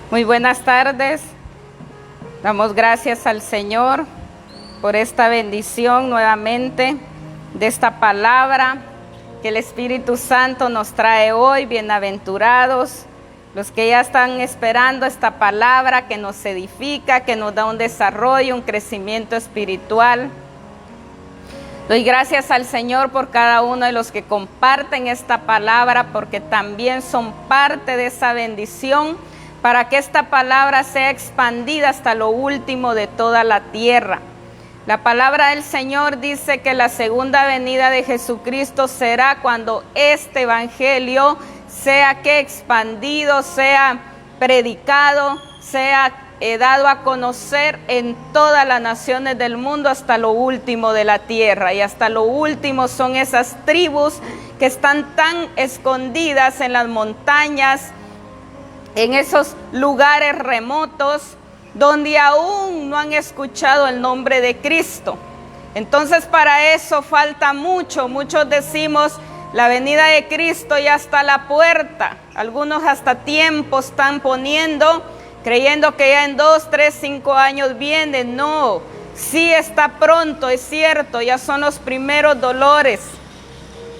Muy buenas tardes. Damos gracias al Señor por esta bendición nuevamente de esta palabra que el Espíritu Santo nos trae hoy. Bienaventurados los que ya están esperando esta palabra que nos edifica, que nos da un desarrollo, un crecimiento espiritual. Doy gracias al Señor por cada uno de los que comparten esta palabra, porque también son parte de esa bendición, para que esta palabra sea expandida hasta lo último de toda la tierra. La palabra del Señor dice que la segunda venida de Jesucristo será cuando este evangelio sea expandido, sea predicado, sea dado a conocer en todas las naciones del mundo hasta lo último de la tierra. Y hasta lo último son esas tribus que están tan escondidas en las montañas, en esos lugares remotos donde aún no han escuchado el nombre de Cristo. Entonces para eso falta mucho. Muchos decimos, la venida de Cristo ya está a la puerta. Algunos hasta tiempo están poniendo, creyendo que ya en 2, 3, 5 años viene. No, sí está pronto, es cierto, ya son los primeros dolores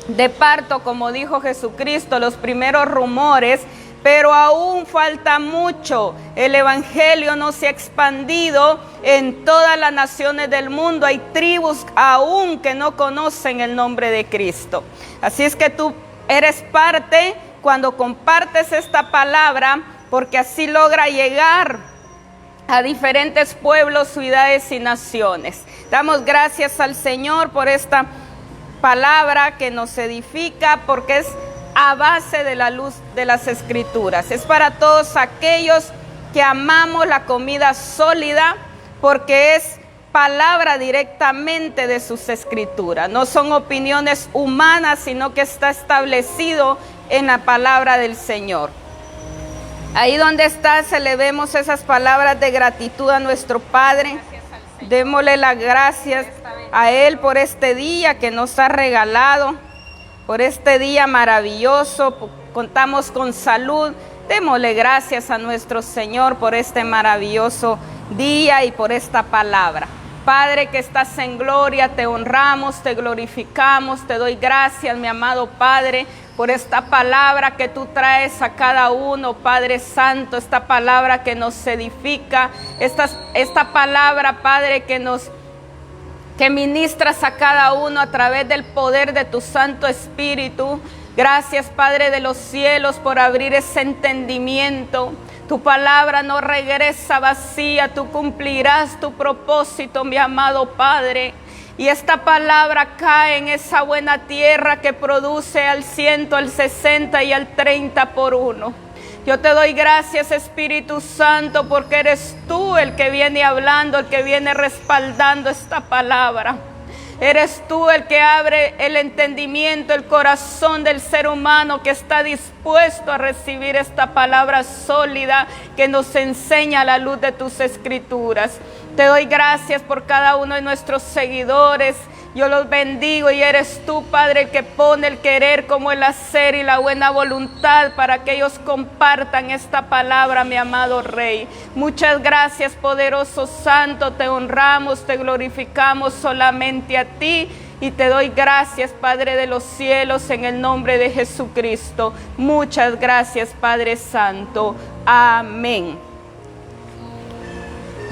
de parto, como dijo Jesucristo, los primeros rumores, pero aún falta mucho. El evangelio no se ha expandido en todas las naciones del mundo. Hay tribus aún que no conocen el nombre de Cristo. Así es que tú eres parte cuando compartes esta palabra, porque así logra llegar a diferentes pueblos, ciudades y naciones. Damos gracias al Señor por esta palabra que nos edifica, porque es a base de la luz de las Escrituras. Es para todos aquellos que amamos la comida sólida, porque es palabra directamente de sus Escrituras. No son opiniones humanas, sino que está establecido en la palabra del Señor. Ahí donde estás, elevemos esas palabras de gratitud a nuestro Padre. Démosle las gracias a Él por este día que nos ha regalado, por este día maravilloso. Contamos con salud. Démosle gracias a nuestro Señor por este maravilloso día y por esta palabra. Padre que estás en gloria, te honramos, te glorificamos, te doy gracias, mi amado Padre, por esta palabra que tú traes a cada uno, Padre Santo, esta palabra que nos edifica, esta palabra, Padre, que ministras a cada uno a través del poder de tu Santo Espíritu. Gracias, Padre de los cielos, por abrir ese entendimiento. Tu palabra no regresa vacía, tú cumplirás tu propósito, mi amado Padre. Y esta palabra cae en esa buena tierra que produce al 100, al 60 y al 30 por uno. Yo te doy gracias, Espíritu Santo, porque eres tú el que viene hablando, el que viene respaldando esta palabra. Eres tú el que abre el entendimiento, el corazón del ser humano que está dispuesto a recibir esta palabra sólida que nos enseña la luz de tus Escrituras. Te doy gracias por cada uno de nuestros seguidores. Yo los bendigo y eres tú, Padre, el que pone el querer como el hacer y la buena voluntad para que ellos compartan esta palabra, mi amado Rey. Muchas gracias, poderoso Santo. Te honramos, te glorificamos solamente a ti y te doy gracias, Padre de los cielos, en el nombre de Jesucristo. Muchas gracias, Padre Santo. Amén.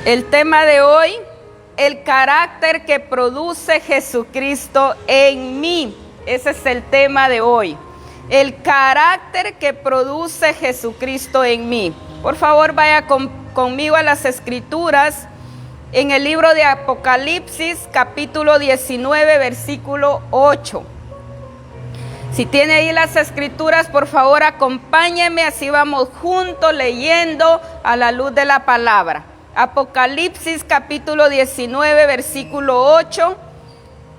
El tema de hoy: el carácter que produce Jesucristo en mí. Ese es el tema de hoy. El carácter que produce Jesucristo en mí. Por favor, vaya conmigo a las Escrituras. En el libro de Apocalipsis, capítulo 19, versículo 8. Si tiene ahí las Escrituras, por favor, acompáñenme. Así vamos juntos leyendo a la luz de la palabra. Apocalipsis capítulo 19, versículo 8,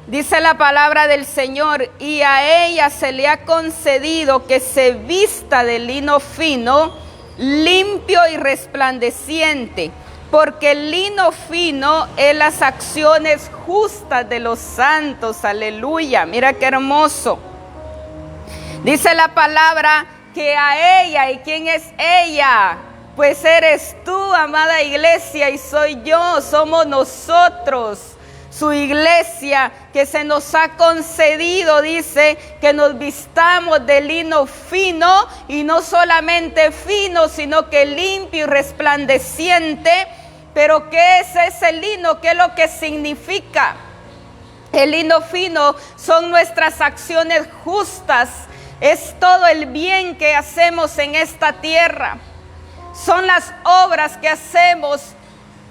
dice la palabra del Señor: y a ella se le ha concedido que se vista de lino fino, limpio y resplandeciente, porque el lino fino es las acciones justas de los santos. Aleluya, mira qué hermoso. Dice la palabra que a ella, ¿y quién es ella? Pues eres tú, amada iglesia, y soy yo, somos nosotros, su iglesia, que se nos ha concedido, dice, que nos vistamos de lino fino, y no solamente fino, sino que limpio y resplandeciente. Pero ¿qué es ese lino? ¿Qué es lo que significa? El lino fino son nuestras acciones justas, es todo el bien que hacemos en esta tierra. Son las obras que hacemos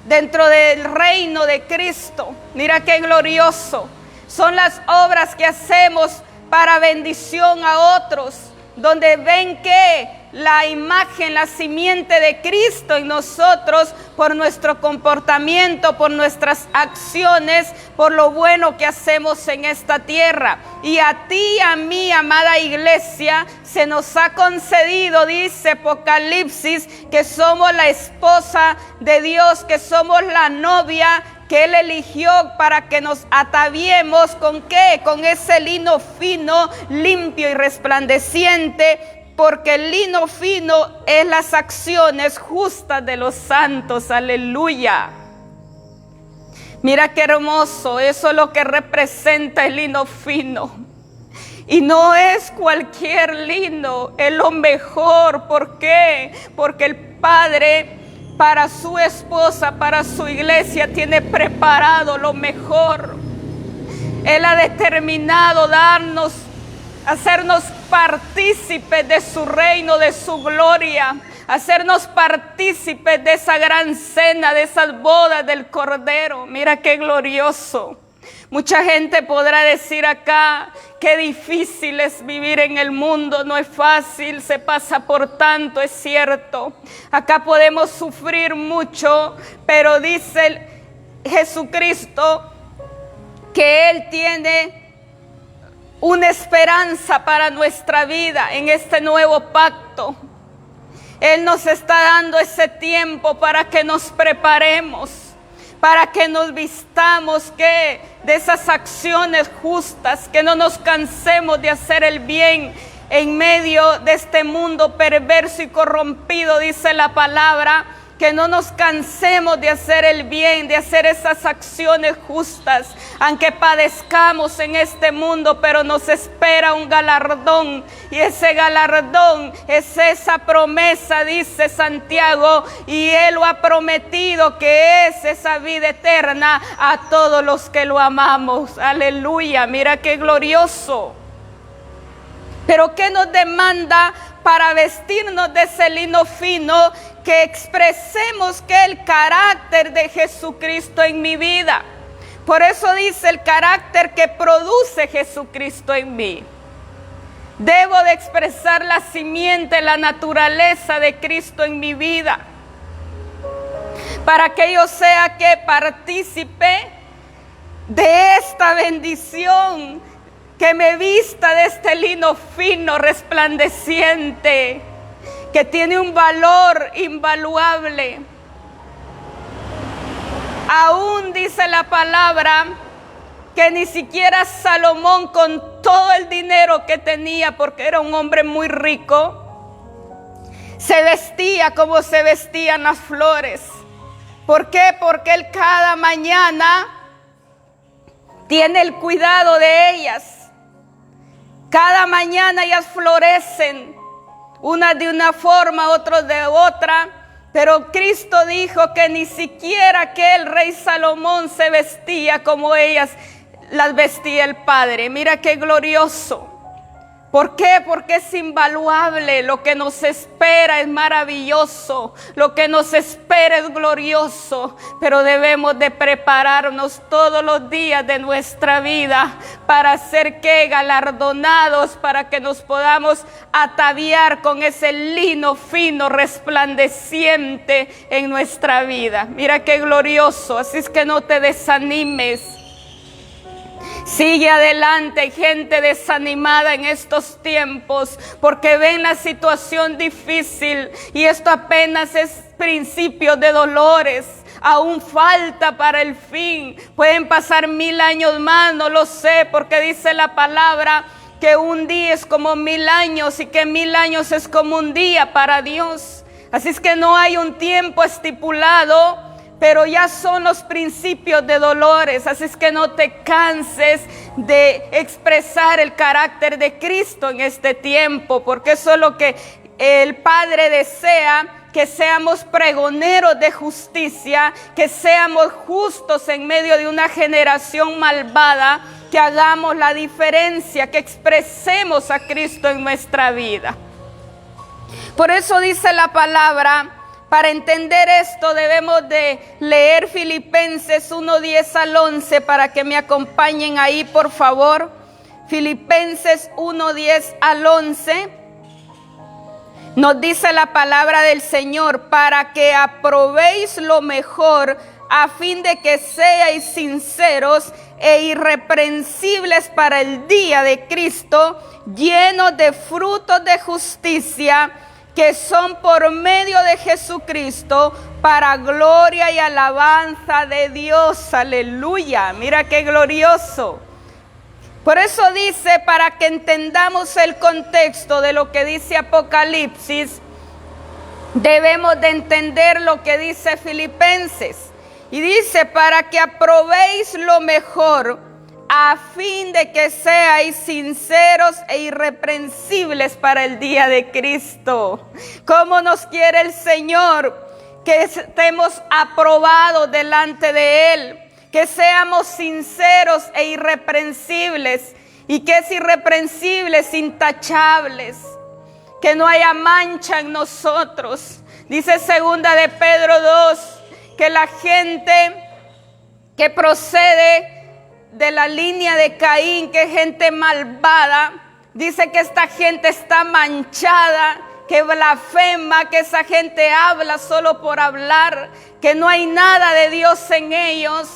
dentro del reino de Cristo. Mira qué glorioso. Son las obras que hacemos para bendición a otros, donde ven que la imagen, la simiente de Cristo en nosotros, por nuestro comportamiento, por nuestras acciones, por lo bueno que hacemos en esta tierra. Y a ti y a mí, amada iglesia, se nos ha concedido, dice Apocalipsis, que somos la esposa de Dios, que somos la novia que Él eligió para que nos ataviemos ¿con qué? Con ese lino fino, limpio y resplandeciente, porque el lino fino es las acciones justas de los santos. Aleluya. Mira qué hermoso, eso es lo que representa el lino fino. Y no es cualquier lino, es lo mejor. ¿Por qué? Porque el Padre, para su esposa, para su iglesia, tiene preparado lo mejor. Él ha determinado hacernos partícipes de su reino, de su gloria, hacernos partícipes de esa gran cena, de esas bodas del Cordero. Mira qué glorioso. Mucha gente podrá decir acá, qué difícil es vivir en el mundo, no es fácil, se pasa por tanto, es cierto. Acá podemos sufrir mucho, pero dice Jesucristo que Él tiene una esperanza para nuestra vida en este nuevo pacto. Él nos está dando ese tiempo para que nos preparemos, para que nos vistamos de esas acciones justas, que no nos cansemos de hacer el bien en medio de este mundo perverso y corrompido, dice la palabra. Que no nos cansemos de hacer el bien, de hacer esas acciones justas, aunque padezcamos en este mundo, pero nos espera un galardón, y ese galardón es esa promesa, dice Santiago, y Él lo ha prometido, que es esa vida eterna a todos los que lo amamos. Aleluya, mira qué glorioso. Pero ¿qué nos demanda para vestirnos de ese lino fino? Que expresemos que el carácter de Jesucristo en mi vida. Por eso dice el carácter que produce Jesucristo en mí. Debo de expresar la simiente, la naturaleza de Cristo en mi vida, para que yo sea que partícipe de esta bendición, que me vista de este lino fino, resplandeciente, que tiene un valor invaluable. Aún dice la palabra que ni siquiera Salomón, con todo el dinero que tenía, porque era un hombre muy rico, se vestía como se vestían las flores. ¿Por qué? Porque él cada mañana tiene el cuidado de ellas. Cada mañana ellas florecen, unas de una forma, otros de otra. Pero Cristo dijo que ni siquiera que el rey Salomón se vestía como ellas las vestía el Padre. Mira qué glorioso. ¿Por qué? Porque es invaluable. Lo que nos espera es maravilloso. Lo que nos espera es glorioso. Pero debemos de prepararnos todos los días de nuestra vida para ser galardonados, para que nos podamos ataviar con ese lino fino, resplandeciente en nuestra vida. Mira qué glorioso. Así es que no te desanimes. Sigue adelante, gente desanimada en estos tiempos, porque ven la situación difícil y esto apenas es principio de dolores. Aún falta para el fin. Pueden pasar 1000 años más, no lo sé, porque dice la palabra que un día es como 1000 años y que 1000 años es como un día para Dios. Así es que no hay un tiempo estipulado, pero ya son los principios de dolores. Así es que no te canses de expresar el carácter de Cristo en este tiempo, porque eso es lo que el Padre desea, que seamos pregoneros de justicia, que seamos justos en medio de una generación malvada, que hagamos la diferencia, que expresemos a Cristo en nuestra vida. Por eso dice la palabra, para entender esto debemos de leer Filipenses 1:10 al 11, para que me acompañen ahí, por favor. Filipenses 1:10 al 11. Nos dice la palabra del Señor, para que aprobéis lo mejor, a fin de que seáis sinceros e irreprensibles para el día de Cristo, llenos de frutos de justicia, que son por medio de Jesucristo, para gloria y alabanza de Dios. Aleluya, mira qué glorioso. Por eso dice, para que entendamos el contexto de lo que dice Apocalipsis, debemos de entender lo que dice Filipenses. Y dice, para que aprobéis lo mejor, a fin de que seáis sinceros e irreprensibles para el día de Cristo. ¿Cómo nos quiere el Señor? Que estemos aprobados delante de Él, que seamos sinceros e irreprensibles. ¿Y qué es irreprensibles? Intachables, que no haya mancha en nosotros. Dice segunda de Pedro 2, que la gente que procede de la línea de Caín, que es gente malvada, dice que esta gente está manchada, que blasfema, que esa gente habla solo por hablar, que no hay nada de Dios en ellos.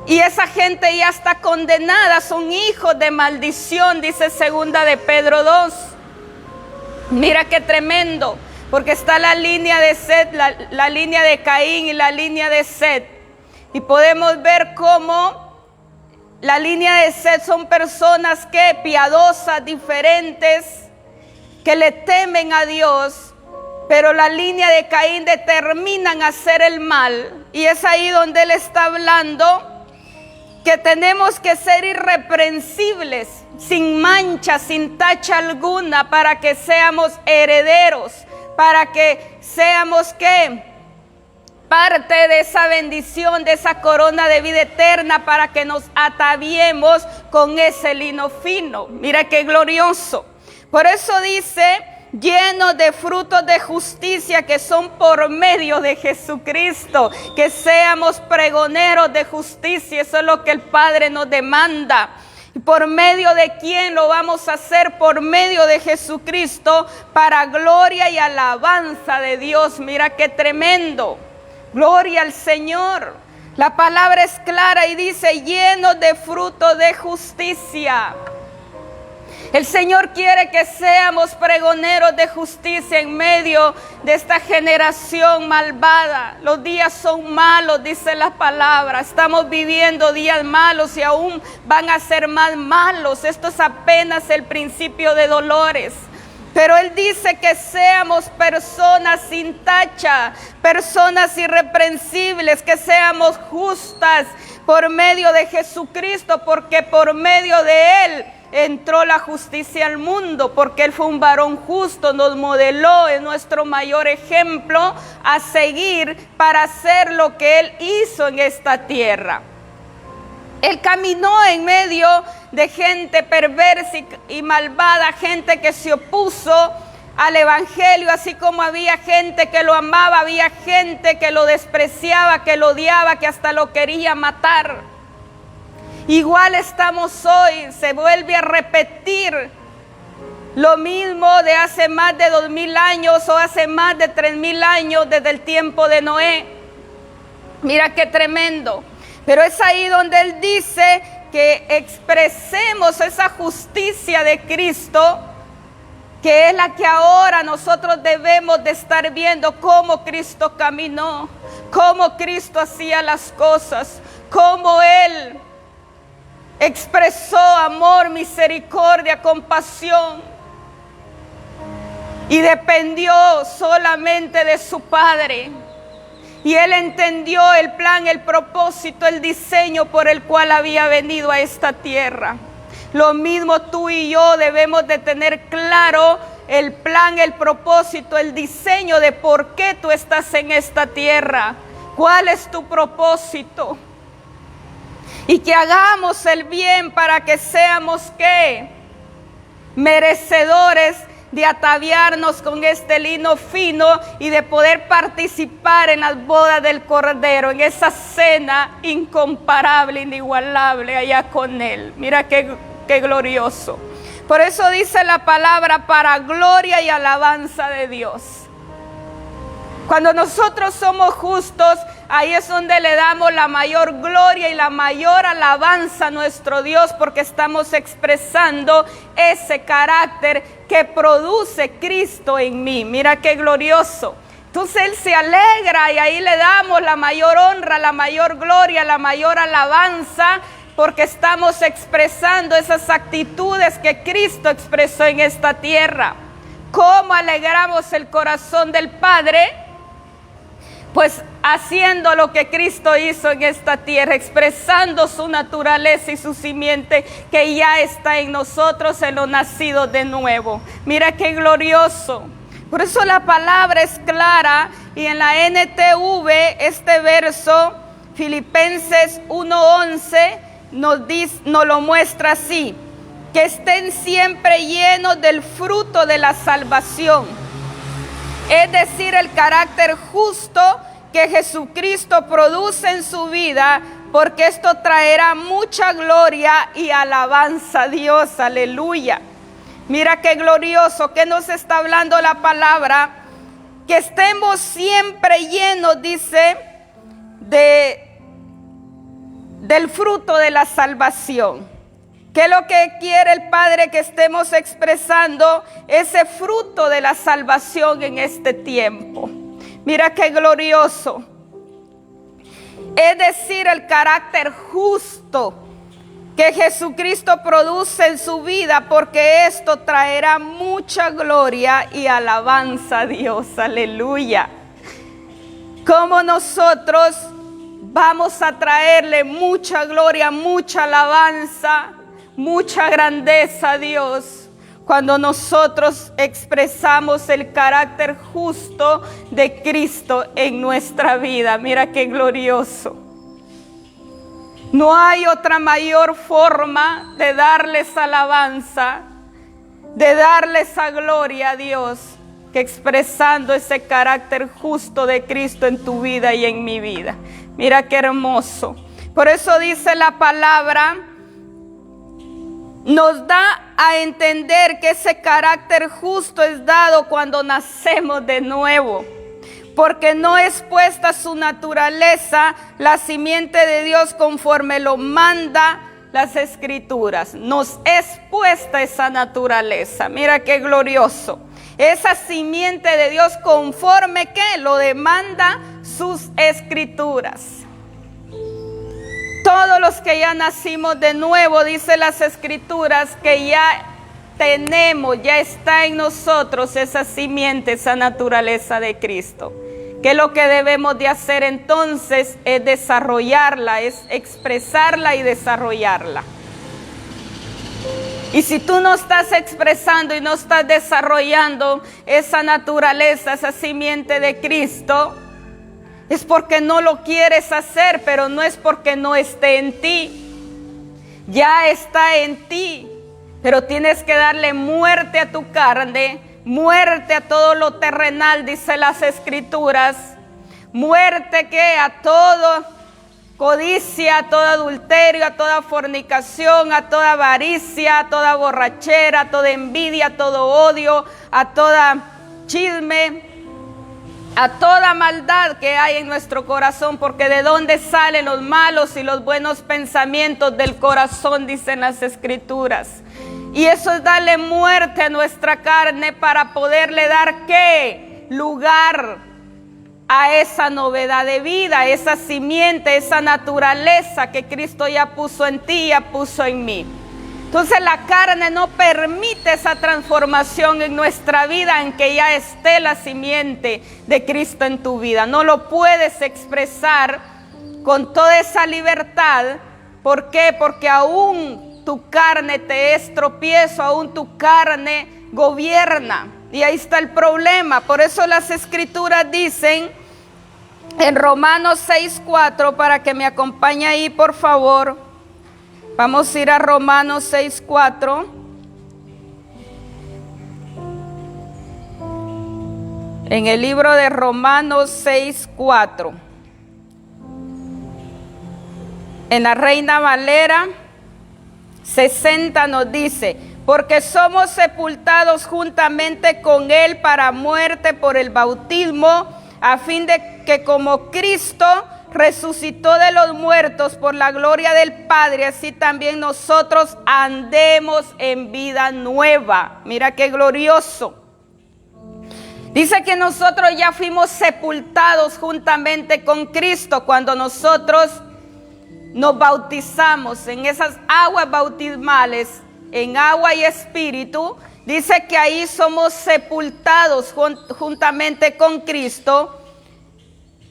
Y esa gente ya está condenada, son hijos de maldición, dice segunda de Pedro 2. Mira qué tremendo, porque está la línea de Set, la línea de Caín y la línea de Set. Y podemos ver cómo la línea de Set son personas que piadosas, diferentes, que le temen a Dios, pero la línea de Caín determinan hacer el mal. Y es ahí donde él está hablando que tenemos que ser irreprensibles, sin mancha, sin tacha alguna, para que seamos herederos, para que seamos ¿qué? Parte de esa bendición, de esa corona de vida eterna, para que nos ataviemos con ese lino fino. Mira qué glorioso. Por eso dice, llenos de frutos de justicia, que son por medio de Jesucristo, que seamos pregoneros de justicia. Eso es lo que el Padre nos demanda. ¿Y por medio de quién lo vamos a hacer? Por medio de Jesucristo, para gloria y alabanza de Dios. Mira qué tremendo. Gloria al Señor. La palabra es clara y dice, llenos de fruto de justicia. El Señor quiere que seamos pregoneros de justicia en medio de esta generación malvada. Los días son malos, dice la palabra. Estamos viviendo días malos y aún van a ser más malos. Esto es apenas el principio de dolores. Pero Él dice que seamos personas sin tacha, personas irreprensibles, que seamos justas por medio de Jesucristo, porque por medio de Él entró la justicia al mundo, porque Él fue un varón justo, nos modeló, es nuestro mayor ejemplo a seguir para hacer lo que Él hizo en esta tierra. Él caminó en medio de gente perversa y malvada, gente que se opuso al evangelio, así como había gente que lo amaba, había gente que lo despreciaba, que lo odiaba, que hasta lo quería matar. Igual estamos hoy, se vuelve a repetir lo mismo de hace más de 2000 años o hace más de 3000 años desde el tiempo de Noé. Mira qué tremendo. Pero es ahí donde Él dice que expresemos esa justicia de Cristo, que es la que ahora nosotros debemos de estar viendo, cómo Cristo caminó, cómo Cristo hacía las cosas, cómo Él expresó amor, misericordia, compasión. y dependió solamente de su Padre. Y él entendió el plan, el propósito, el diseño por el cual había venido a esta tierra. Lo mismo tú y yo debemos de tener claro el plan, el propósito, el diseño de por qué tú estás en esta tierra. ¿Cuál es tu propósito? Y que hagamos el bien para que seamos, ¿qué? Merecedores de ataviarnos con este lino fino y de poder participar en las bodas del Cordero, en esa cena incomparable, inigualable allá con Él. Mira qué glorioso. Por eso dice la palabra, para gloria y alabanza de Dios. Cuando nosotros somos justos, ahí es donde le damos la mayor gloria y la mayor alabanza a nuestro Dios, porque estamos expresando ese carácter que produce Cristo en mí. Mira qué glorioso. Entonces Él se alegra y ahí le damos la mayor honra, la mayor gloria, la mayor alabanza, porque estamos expresando esas actitudes que Cristo expresó en esta tierra. ¿Cómo alegramos el corazón del Padre? Pues haciendo lo que Cristo hizo en esta tierra, expresando su naturaleza y su simiente que ya está en nosotros, en lo nacido de nuevo. Mira qué glorioso. Por eso la palabra es clara, y en la NTV este verso, Filipenses 1:11, nos lo muestra así: que estén siempre llenos del fruto de la salvación. Es decir, el carácter justo que Jesucristo produce en su vida, porque esto traerá mucha gloria y alabanza a Dios. Aleluya. Mira qué glorioso. ¿Qué nos está hablando la palabra? Que estemos siempre llenos, dice, del fruto de la salvación. ¿Qué es lo que quiere el Padre? Que estemos expresando ese fruto de la salvación en este tiempo. Mira qué glorioso. Es decir, el carácter justo que Jesucristo produce en su vida, porque esto traerá mucha gloria y alabanza a Dios. Aleluya. Como nosotros vamos a traerle mucha gloria, mucha alabanza, mucha grandeza a Dios cuando nosotros expresamos el carácter justo de Cristo en nuestra vida. Mira qué glorioso. No hay otra mayor forma de darles alabanza, de darles esa gloria a Dios, que expresando ese carácter justo de Cristo en tu vida y en mi vida. Mira qué hermoso. Por eso dice la palabra, nos da a entender que ese carácter justo es dado cuando nacemos de nuevo, porque no es puesta su naturaleza, la simiente de Dios, conforme lo manda las Escrituras. Nos es puesta esa naturaleza. Mira qué glorioso. Esa simiente de Dios, conforme que lo demanda sus Escrituras. Todos los que ya nacimos de nuevo, dice las Escrituras, que ya tenemos, ya está en nosotros esa simiente, esa naturaleza de Cristo. Que lo que debemos de hacer entonces es desarrollarla, es expresarla y desarrollarla. Y si tú no estás expresando y no estás desarrollando esa naturaleza, esa simiente de Cristo, es porque no lo quieres hacer, pero no es porque no esté en ti. Ya está en ti, pero tienes que darle muerte a tu carne, muerte a todo lo terrenal, dice las Escrituras. Muerte que a todo codicia, a todo adulterio, a toda fornicación, a toda avaricia, a toda borrachera, a toda envidia, a todo odio, a toda chisme, a toda maldad que hay en nuestro corazón, porque de dónde salen los malos y los buenos pensamientos, del corazón, dicen las Escrituras. Y eso es darle muerte a nuestra carne para poderle dar ¿qué? Lugar a esa novedad de vida, esa simiente, esa naturaleza que Cristo ya puso en ti, ya puso en mí. Entonces la carne no permite esa transformación en nuestra vida, en que ya esté la simiente de Cristo en tu vida. No lo puedes expresar con toda esa libertad. ¿Por qué? Porque aún tu carne te es tropiezo, aún tu carne gobierna. Y ahí está el problema. Por eso las escrituras dicen en Romanos 6:4, para que me acompañe ahí por favor. Vamos a ir a Romanos 6:4. En el libro de Romanos 6:4. En la Reina Valera 60 nos dice: porque somos sepultados juntamente con Él para muerte por el bautismo, a fin de que como Cristo resucitó de los muertos por la gloria del Padre, así también nosotros andemos en vida nueva. Mira qué glorioso. Dice que nosotros ya fuimos sepultados juntamente con Cristo cuando nosotros nos bautizamos en esas aguas bautismales, en agua y espíritu. Dice que ahí somos sepultados juntamente con Cristo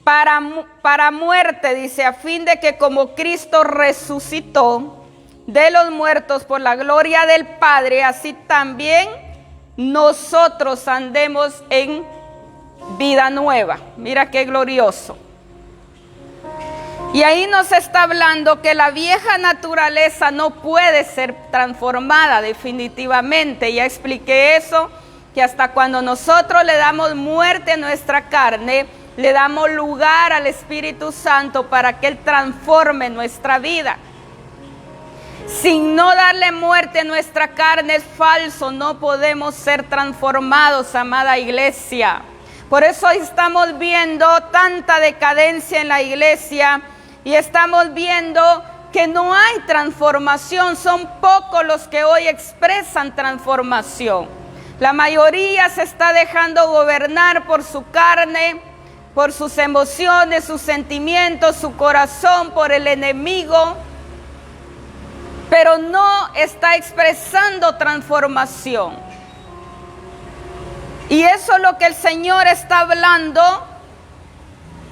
para muerte, dice, a fin de que como Cristo resucitó de los muertos por la gloria del Padre, así también nosotros andemos en vida nueva. Mira qué glorioso. Y ahí nos está hablando que la vieja naturaleza no puede ser transformada definitivamente. Ya expliqué eso, que hasta cuando nosotros le damos muerte a nuestra carne, le damos lugar al Espíritu Santo para que Él transforme nuestra vida. Sin no darle muerte a nuestra carne es falso, no podemos ser transformados, amada iglesia. Por eso estamos viendo tanta decadencia en la iglesia y estamos viendo que no hay transformación. Son pocos los que hoy expresan transformación. La mayoría se está dejando gobernar por su carne, por sus emociones, sus sentimientos, su corazón, por el enemigo, pero no está expresando transformación. Y eso es lo que el Señor está hablando,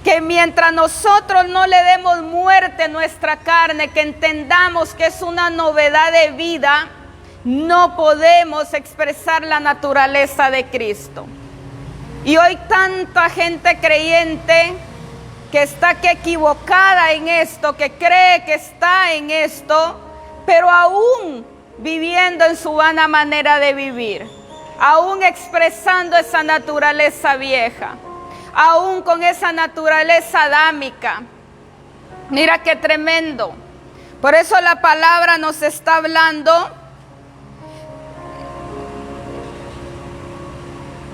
que mientras nosotros no le demos muerte a nuestra carne, que entendamos que es una novedad de vida, no podemos expresar la naturaleza de Cristo. Y hoy tanta gente creyente que está equivocada en esto, que cree que está en esto, pero aún viviendo en su vana manera de vivir, aún expresando esa naturaleza vieja, aún con esa naturaleza adámica. Mira qué tremendo. Por eso la palabra nos está hablando.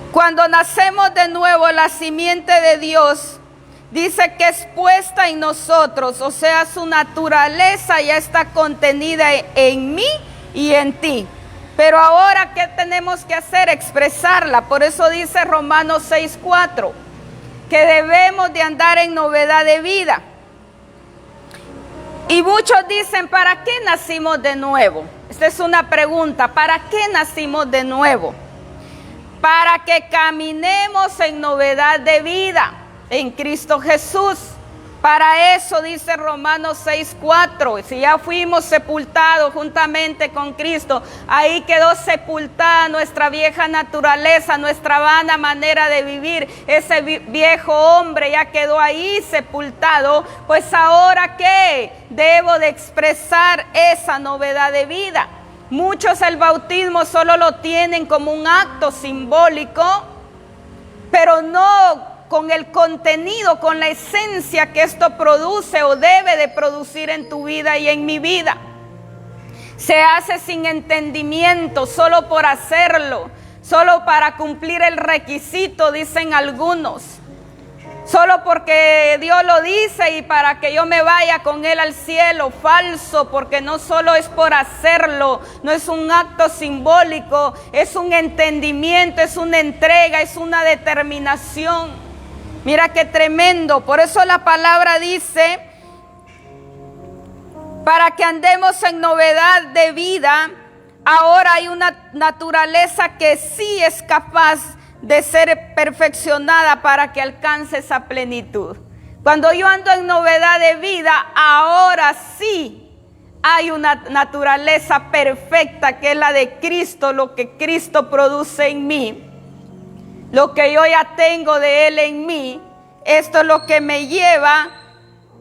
Cuando nacemos de nuevo, la simiente de Dios dice que es puesta en nosotros, o sea, su naturaleza ya está contenida en mí y en ti. Pero ahora, ¿qué tenemos que hacer? Expresarla. Por eso dice Romanos 6:4, que debemos de andar en novedad de vida. Y muchos dicen, ¿para qué nacimos de nuevo? Esta es una pregunta, ¿para qué nacimos de nuevo? Para que caminemos en novedad de vida en Cristo Jesús. Para eso dice Romanos 6:4, si ya fuimos sepultados juntamente con Cristo, ahí quedó sepultada nuestra vieja naturaleza, nuestra vana manera de vivir. Ese viejo hombre ya quedó ahí sepultado. Pues ahora, ¿qué? Debo de expresar esa novedad de vida. Muchos el bautismo solo lo tienen como un acto simbólico, pero no con el contenido, con la esencia que esto produce o debe de producir en tu vida y en mi vida. Se hace sin entendimiento, solo por hacerlo, solo para cumplir el requisito, dicen algunos. Solo porque Dios lo dice y para que yo me vaya con Él al cielo. Falso, porque no solo es por hacerlo, no es un acto simbólico, es un entendimiento, es una entrega, es una determinación. Mira qué tremendo. Por eso la palabra dice, para que andemos en novedad de vida, ahora hay una naturaleza que sí es capaz de ser perfeccionada para que alcance esa plenitud. Cuando yo ando en novedad de vida, ahora sí hay una naturaleza perfecta que es la de Cristo, lo que Cristo produce en mí, lo que yo ya tengo de Él en mí. Esto es lo que me lleva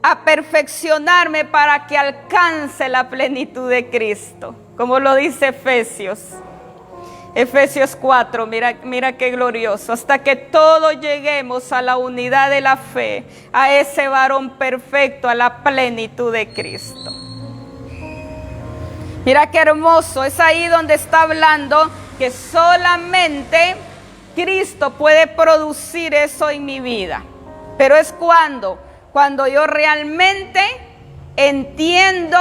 a perfeccionarme para que alcance la plenitud de Cristo, como lo dice Efesios 4, mira qué glorioso, hasta que todos lleguemos a la unidad de la fe, a ese varón perfecto, a la plenitud de Cristo. Mira qué hermoso, es ahí donde está hablando que solamente Cristo puede producir eso en mi vida. Pero es cuando yo realmente entiendo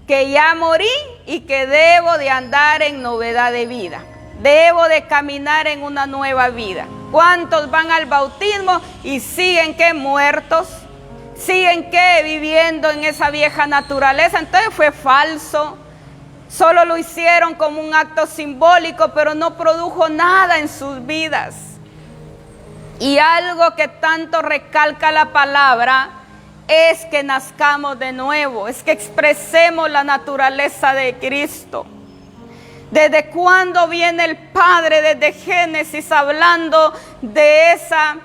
que ya morí y que debo de andar en novedad de vida. Debo de caminar en una nueva vida. ¿Cuántos van al bautismo y siguen que muertos? Siguen que viviendo en esa vieja naturaleza. Entonces fue falso. Solo lo hicieron como un acto simbólico, pero no produjo nada en sus vidas. Y algo que tanto recalca la palabra es que nazcamos de nuevo, es que expresemos la naturaleza de Cristo. ¿Desde cuándo viene el Padre? Desde Génesis, hablando de esa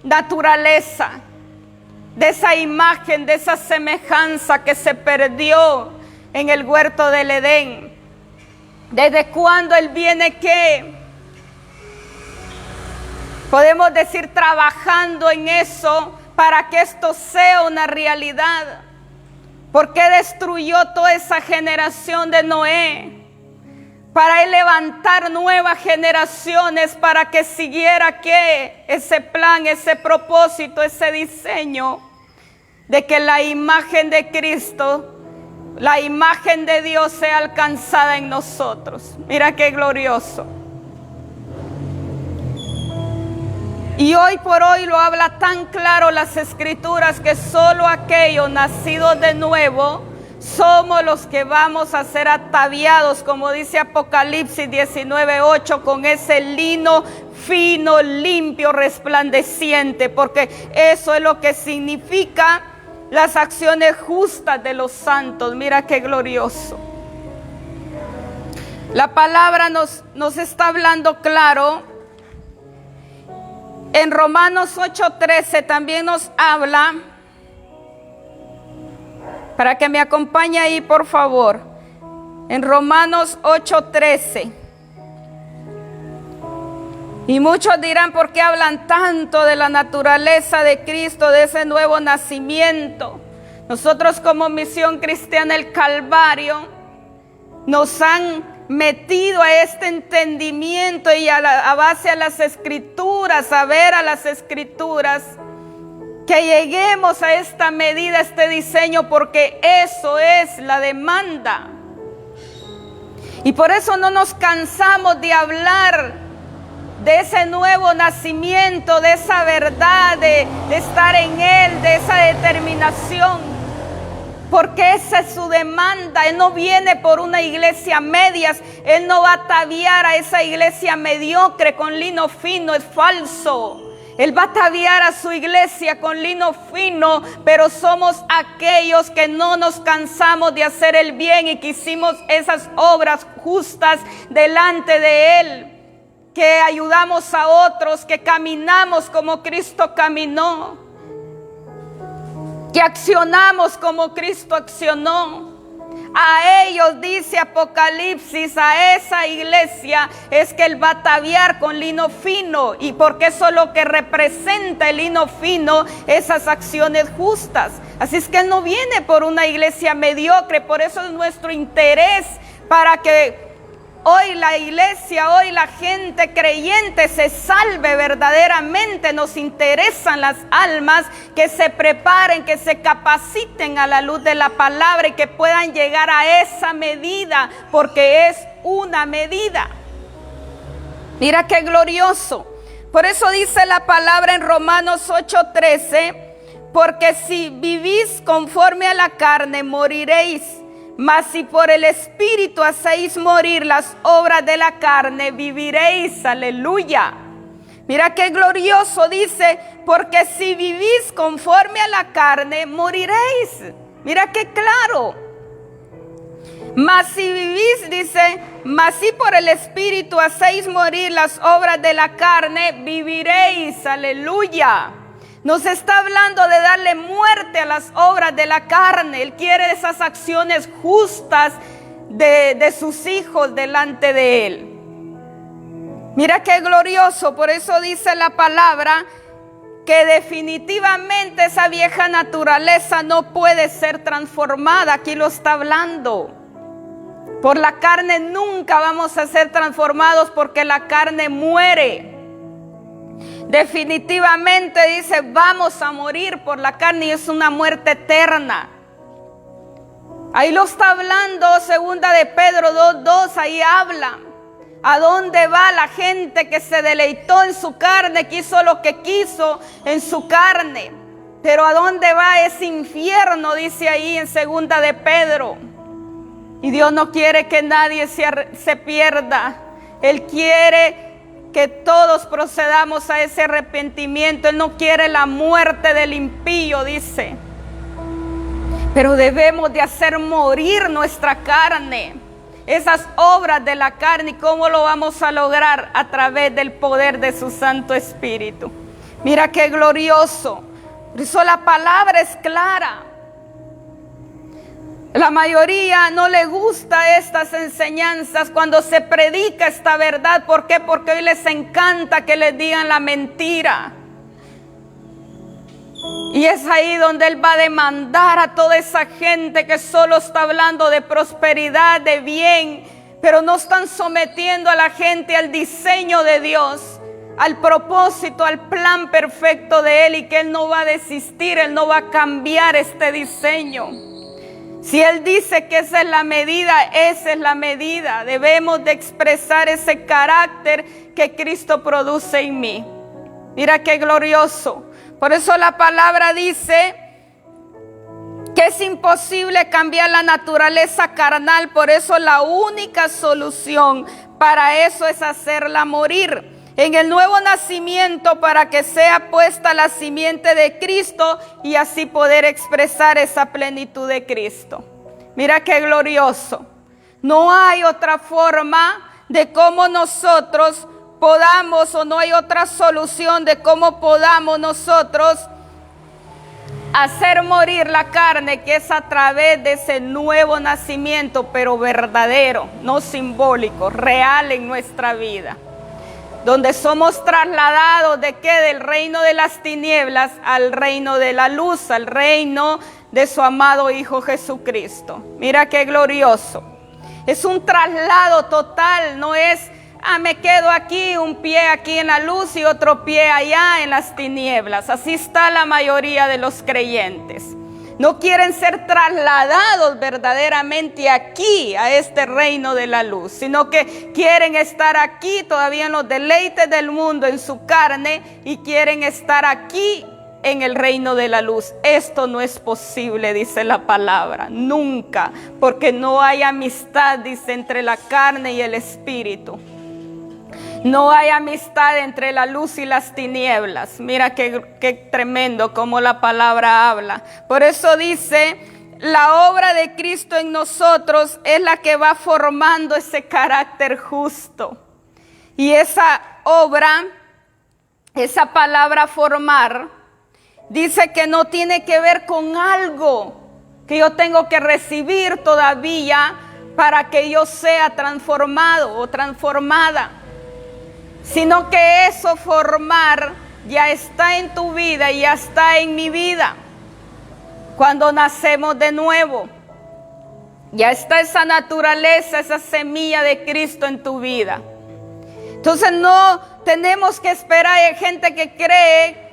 naturaleza, de esa imagen, de esa semejanza que se perdió en el huerto del Edén. ¿Desde cuándo Él viene qué? Podemos decir trabajando en eso para que esto sea una realidad. ¿Por qué destruyó toda esa generación de Noé? Para Él levantar nuevas generaciones para que siguiera ¿qué? Ese plan, ese propósito, ese diseño de que la imagen de Cristo, la imagen de Dios sea alcanzada en nosotros. Mira qué glorioso. Y hoy por hoy lo habla tan claro las Escrituras que solo aquellos nacidos de nuevo somos los que vamos a ser ataviados, como dice Apocalipsis 19:8, con ese lino fino, limpio, resplandeciente, porque eso es lo que significa las acciones justas de los santos. Mira qué glorioso. La palabra nos está hablando claro. En Romanos 8:13 también nos habla, para que me acompañe ahí por favor, en Romanos 8:13. Y muchos dirán, ¿por qué hablan tanto de la naturaleza de Cristo, de ese nuevo nacimiento? Nosotros como Misión Cristiana El Calvario nos han metido a este entendimiento y a base a las Escrituras, a ver a las Escrituras, que lleguemos a esta medida, a este diseño, porque eso es la demanda. Y por eso no nos cansamos de hablar de ese nuevo nacimiento, de esa verdad, de estar en Él, de esa determinación. Porque esa es su demanda. Él no viene por una iglesia a medias. Él no va a ataviar a esa iglesia mediocre con lino fino, es falso. Él va a ataviar a su iglesia con lino fino, pero somos aquellos que no nos cansamos de hacer el bien y que hicimos esas obras justas delante de Él, que ayudamos a otros, que caminamos como Cristo caminó, que accionamos como Cristo accionó. A ellos, dice Apocalipsis, a esa iglesia es que Él va a ataviar con lino fino. Y porque eso es lo que representa el lino fino, esas acciones justas. Así es que Él no viene por una iglesia mediocre. Por eso es nuestro interés para que hoy la iglesia, hoy la gente creyente se salve verdaderamente. Nos interesan las almas que se preparen, que se capaciten a la luz de la palabra y que puedan llegar a esa medida, porque es una medida. Mira qué glorioso. Por eso dice la palabra en Romanos 8:13, porque si vivís conforme a la carne, moriréis. Mas si por el Espíritu hacéis morir las obras de la carne, viviréis. Aleluya. Mira qué glorioso, dice, porque si vivís conforme a la carne, moriréis. Mira qué claro. Mas si vivís, dice, mas si por el Espíritu hacéis morir las obras de la carne, viviréis. Aleluya. Nos está hablando de darle muerte a las obras de la carne. Él quiere esas acciones justas de sus hijos delante de Él. Mira qué glorioso. Por eso dice la palabra que definitivamente esa vieja naturaleza no puede ser transformada. Aquí lo está hablando. Por la carne nunca vamos a ser transformados porque la carne muere. Definitivamente dice, vamos a morir por la carne y es una muerte eterna. Ahí lo está hablando, segunda de Pedro 2:2, ahí habla. ¿A dónde va la gente que se deleitó en su carne, que hizo lo que quiso en su carne? Pero ¿a dónde va ese infierno? Dice ahí en segunda de Pedro. Y Dios no quiere que nadie se pierda. Él quiere que todos procedamos a ese arrepentimiento. Él no quiere la muerte del impío, dice. Pero debemos de hacer morir nuestra carne, esas obras de la carne. ¿Y cómo lo vamos a lograr? A través del poder de su Santo Espíritu. Mira qué glorioso. Por eso la palabra es clara. La mayoría no le gusta estas enseñanzas cuando se predica esta verdad. ¿Por qué? Porque hoy les encanta que les digan la mentira. Y es ahí donde Él va a demandar a toda esa gente que solo está hablando de prosperidad, de bien, pero no están sometiendo a la gente al diseño de Dios, al propósito, al plan perfecto de Él, y que Él no va a desistir, Él no va a cambiar este diseño. Si Él dice que esa es la medida, esa es la medida. Debemos de expresar ese carácter que Cristo produce en mí. Mira qué glorioso. Por eso la palabra dice que es imposible cambiar la naturaleza carnal. Por eso la única solución para eso es hacerla morir en el nuevo nacimiento, para que sea puesta la simiente de Cristo y así poder expresar esa plenitud de Cristo. Mira qué glorioso. No hay otra forma de cómo nosotros podamos, o no hay otra solución de cómo podamos nosotros hacer morir la carne, que es a través de ese nuevo nacimiento, pero verdadero, no simbólico, real en nuestra vida. Donde somos trasladados de qué, del reino de las tinieblas al reino de la luz, al reino de su amado Hijo Jesucristo. Mira qué glorioso. Es un traslado total, no es, me quedo aquí, un pie aquí en la luz y otro pie allá en las tinieblas. Así está la mayoría de los creyentes. No quieren ser trasladados verdaderamente aquí, a este reino de la luz, sino que quieren estar aquí todavía en los deleites del mundo, en su carne, y quieren estar aquí en el reino de la luz. Esto no es posible, dice la palabra, nunca, porque no hay amistad, dice, entre la carne y el espíritu. No hay amistad entre la luz y las tinieblas. Mira qué tremendo como la palabra habla. Por eso dice, la obra de Cristo en nosotros es la que va formando ese carácter justo. Y esa obra, esa palabra formar, dice que no tiene que ver con algo que yo tengo que recibir todavía para que yo sea transformado o transformada, sino que eso formar ya está en tu vida y ya está en mi vida. Cuando nacemos de nuevo, ya está esa naturaleza, esa semilla de Cristo en tu vida. Entonces no tenemos que esperar. Hay gente que cree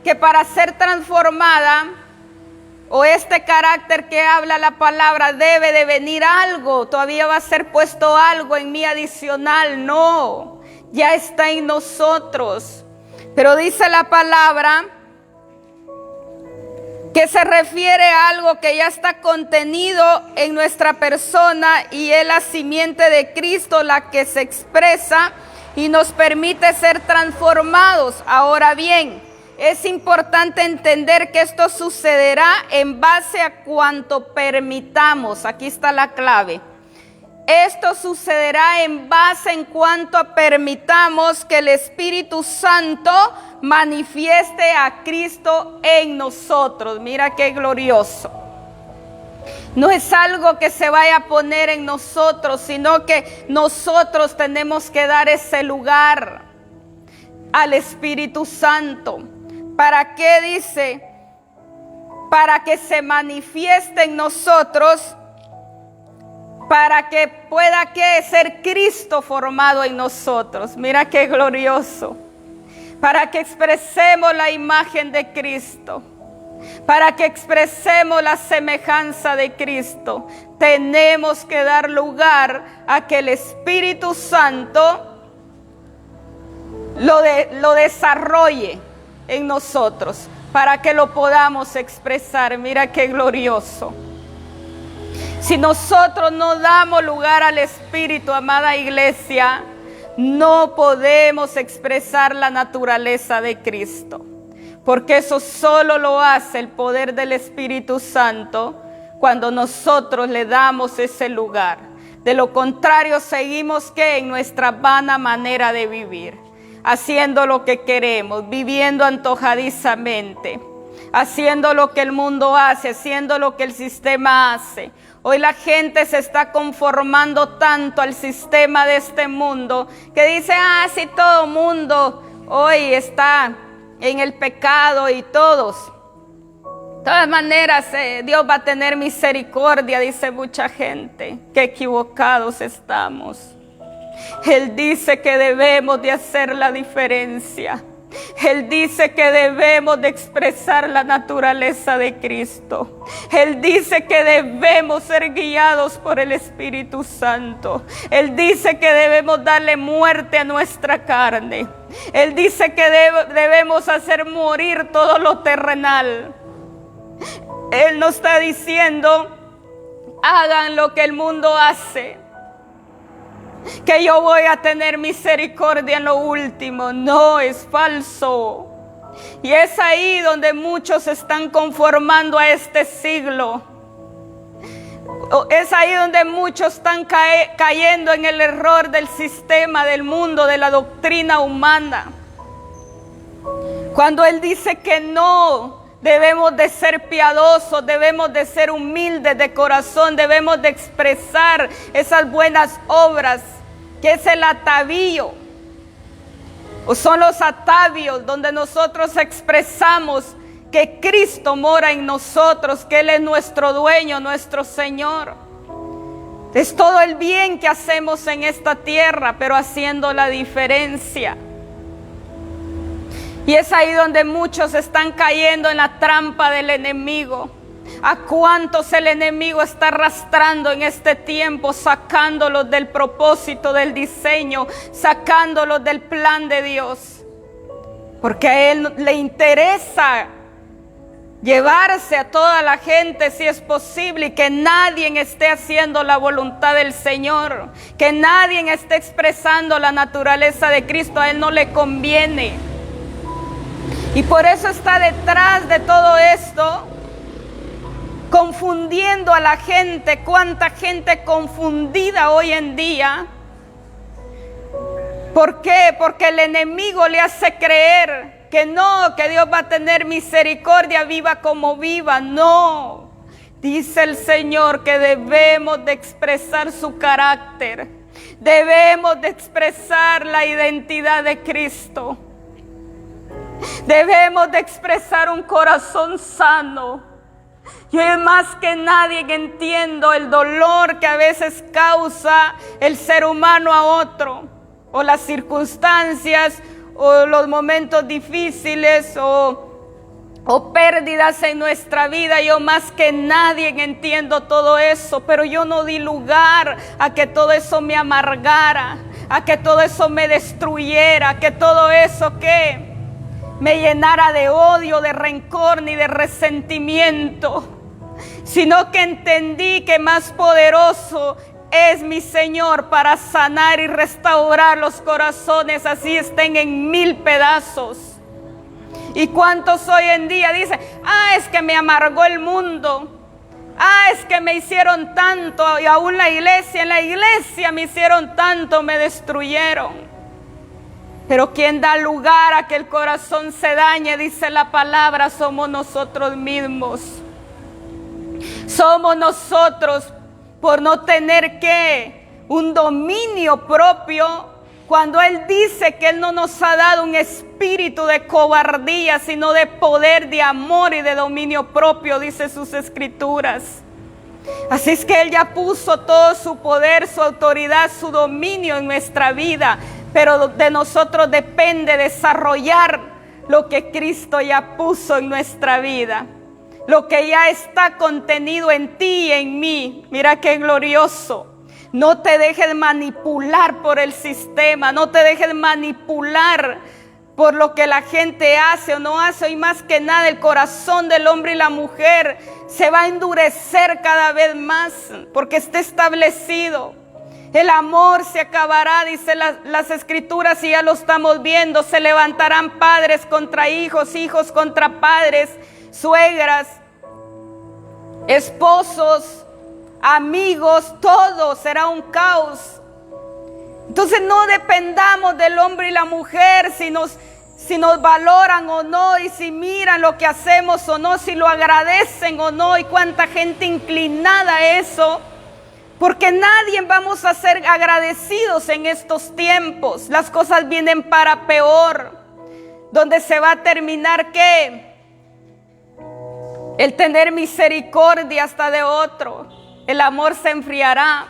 que para ser transformada, o este carácter que habla la palabra, debe de venir algo, todavía va a ser puesto algo en mí adicional. No, ya está en nosotros. Pero dice la palabra que se refiere a algo que ya está contenido en nuestra persona y es la simiente de Cristo la que se expresa y nos permite ser transformados. Ahora bien, es importante entender que esto sucederá en base a cuanto permitamos. Aquí está la clave. Esto sucederá en base en cuanto permitamos que el Espíritu Santo manifieste a Cristo en nosotros. Mira qué glorioso. No es algo que se vaya a poner en nosotros, sino que nosotros tenemos que dar ese lugar al Espíritu Santo. ¿Para qué dice? Para que se manifieste en nosotros, para que pueda ser Cristo formado en nosotros. Mira qué glorioso. Para que expresemos la imagen de Cristo, para que expresemos la semejanza de Cristo, tenemos que dar lugar a que el Espíritu Santo lo desarrolle en nosotros, para que lo podamos expresar. Mira qué glorioso. Si nosotros no damos lugar al Espíritu, amada iglesia, no podemos expresar la naturaleza de Cristo, porque eso solo lo hace el poder del Espíritu Santo cuando nosotros le damos ese lugar. De lo contrario, seguimos en nuestra vana manera de vivir, haciendo lo que queremos, viviendo antojadizamente, haciendo lo que el mundo hace, haciendo lo que el sistema hace. Hoy la gente se está conformando tanto al sistema de este mundo que dice, si todo mundo hoy está en el pecado y todos. De todas maneras, Dios va a tener misericordia, dice mucha gente. Qué equivocados estamos. Él dice que debemos de hacer la diferencia. Él dice que debemos de expresar la naturaleza de Cristo. Él dice que debemos ser guiados por el Espíritu Santo. Él dice que debemos darle muerte a nuestra carne. Él dice que debemos hacer morir todo lo terrenal. Él nos está diciendo, hagan lo que el mundo hace, que yo voy a tener misericordia en lo último. No, es falso. Y es ahí donde muchos se están conformando a este siglo. Es ahí donde muchos están cayendo en el error del sistema, del mundo, de la doctrina humana. Cuando Él dice que no, debemos de ser piadosos, debemos de ser humildes de corazón, debemos de expresar esas buenas obras, que es el atavío, o son los atavios donde nosotros expresamos que Cristo mora en nosotros, que Él es nuestro dueño, nuestro Señor. Es todo el bien que hacemos en esta tierra, pero haciendo la diferencia. Y es ahí donde muchos están cayendo en la trampa del enemigo. ¿A cuántos el enemigo está arrastrando en este tiempo, sacándolos del propósito, del diseño, sacándolos del plan de Dios? Porque a Él le interesa llevarse a toda la gente si es posible, y que nadie esté haciendo la voluntad del Señor, que nadie esté expresando la naturaleza de Cristo. A Él no le conviene. Y por eso está detrás de todo esto, confundiendo a la gente. Cuánta gente confundida hoy en día. ¿Por qué? Porque el enemigo le hace creer que no, que Dios va a tener misericordia, viva como viva. No, dice el Señor que debemos de expresar su carácter, debemos de expresar la identidad de Cristo, debemos de expresar un corazón sano. Yo más que nadie entiendo el dolor que a veces causa el ser humano a otro, o las circunstancias, o los momentos difíciles, o pérdidas en nuestra vida. Yo más que nadie entiendo todo eso, pero yo no di lugar a que todo eso me amargara, a que todo eso me destruyera, a que todo eso me llenara de odio, de rencor ni de resentimiento, sino que entendí que más poderoso es mi Señor para sanar y restaurar los corazones, así estén en 1000 pedazos. ¿Y cuántos hoy en día dicen, es que me amargó el mundo? Es que me hicieron tanto, y aún en la iglesia me hicieron tanto, me destruyeron. Pero quien da lugar a que el corazón se dañe, dice la palabra, somos nosotros mismos. Somos nosotros por no tener un dominio propio, cuando Él dice que Él no nos ha dado un espíritu de cobardía, sino de poder, de amor y de dominio propio, dice sus escrituras. Así es que Él ya puso todo su poder, su autoridad, su dominio en nuestra vida, pero de nosotros depende desarrollar lo que Cristo ya puso en nuestra vida, lo que ya está contenido en ti y en mí. Mira qué glorioso. No te dejes manipular por el sistema, no te dejes manipular por lo que la gente hace o no hace. Y más que nada, el corazón del hombre y la mujer se va a endurecer cada vez más, porque está establecido. El amor se acabará, dice las escrituras, y ya lo estamos viendo. Se levantarán padres contra hijos, hijos contra padres, suegras, esposos, amigos, todo será un caos. Entonces no dependamos del hombre y la mujer si nos valoran o no, y si miran lo que hacemos o no, si lo agradecen o no, y cuánta gente inclinada a eso, porque nadie vamos a ser agradecidos en estos tiempos. Las cosas vienen para peor, donde se va a terminar el tener misericordia hasta de otro. El amor se enfriará,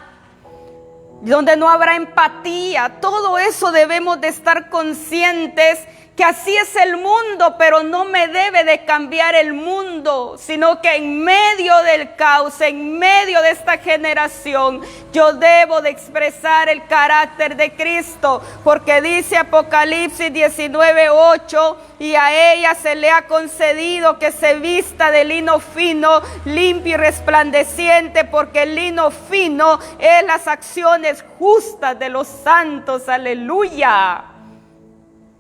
donde no habrá empatía. Todo eso debemos de estar conscientes que así es el mundo, pero no me debe de cambiar el mundo, sino que en medio del caos, en medio de esta generación, yo debo de expresar el carácter de Cristo, porque dice Apocalipsis 19:8, y a ella se le ha concedido que se vista de lino fino, limpio y resplandeciente, porque el lino fino es las acciones justas de los santos. Aleluya.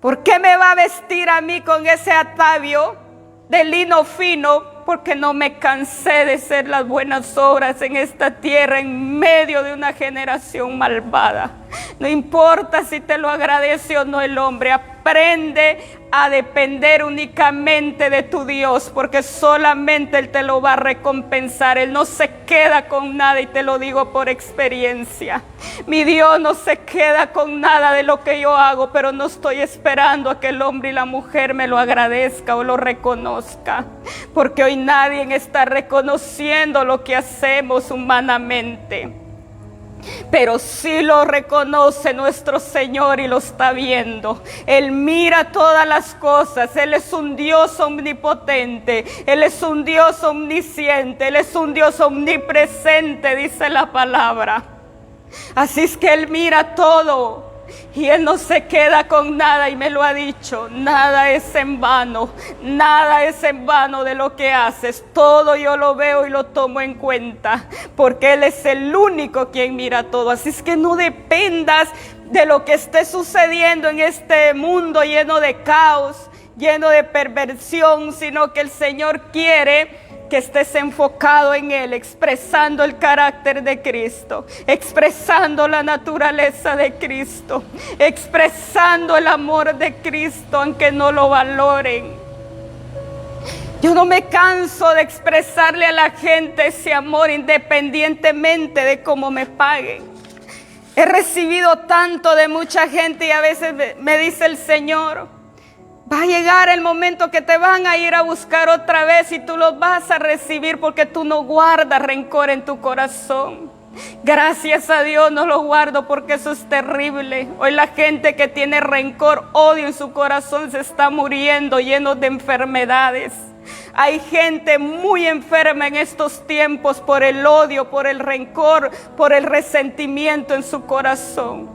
¿Por qué me va a vestir a mí con ese atavío de lino fino? Porque no me cansé de hacer las buenas obras en esta tierra en medio de una generación malvada. No importa si te lo agradece o no el hombre, aprende a depender únicamente de tu Dios, porque solamente Él te lo va a recompensar. Él no se queda con nada, y te lo digo por experiencia. Mi Dios no se queda con nada de lo que yo hago, pero no estoy esperando a que el hombre y la mujer me lo agradezca o lo reconozca, porque hoy nadie está reconociendo lo que hacemos humanamente. Pero sí lo reconoce nuestro Señor y lo está viendo. Él mira todas las cosas. Él es un Dios omnipotente. Él es un Dios omnisciente. Él es un Dios omnipresente, dice la palabra. Así es que Él mira todo. Y Él no se queda con nada, y me lo ha dicho. Nada es en vano. Nada es en vano de lo que haces. Todo yo lo veo y lo tomo en cuenta, porque Él es el único quien mira todo. Así es que no dependas de lo que esté sucediendo en este mundo lleno de caos, lleno de perversión, sino que el Señor quiere que estés enfocado en Él, expresando el carácter de Cristo, expresando la naturaleza de Cristo, expresando el amor de Cristo, aunque no lo valoren. Yo no me canso de expresarle a la gente ese amor, independientemente de cómo me paguen. He recibido tanto de mucha gente, y a veces me dice el Señor: va a llegar el momento que te van a ir a buscar otra vez, y tú los vas a recibir, porque tú no guardas rencor en tu corazón. Gracias a Dios no lo guardo, porque eso es terrible. Hoy la gente que tiene rencor, odio en su corazón, se está muriendo, lleno de enfermedades. Hay gente muy enferma en estos tiempos por el odio, por el rencor, por el resentimiento en su corazón.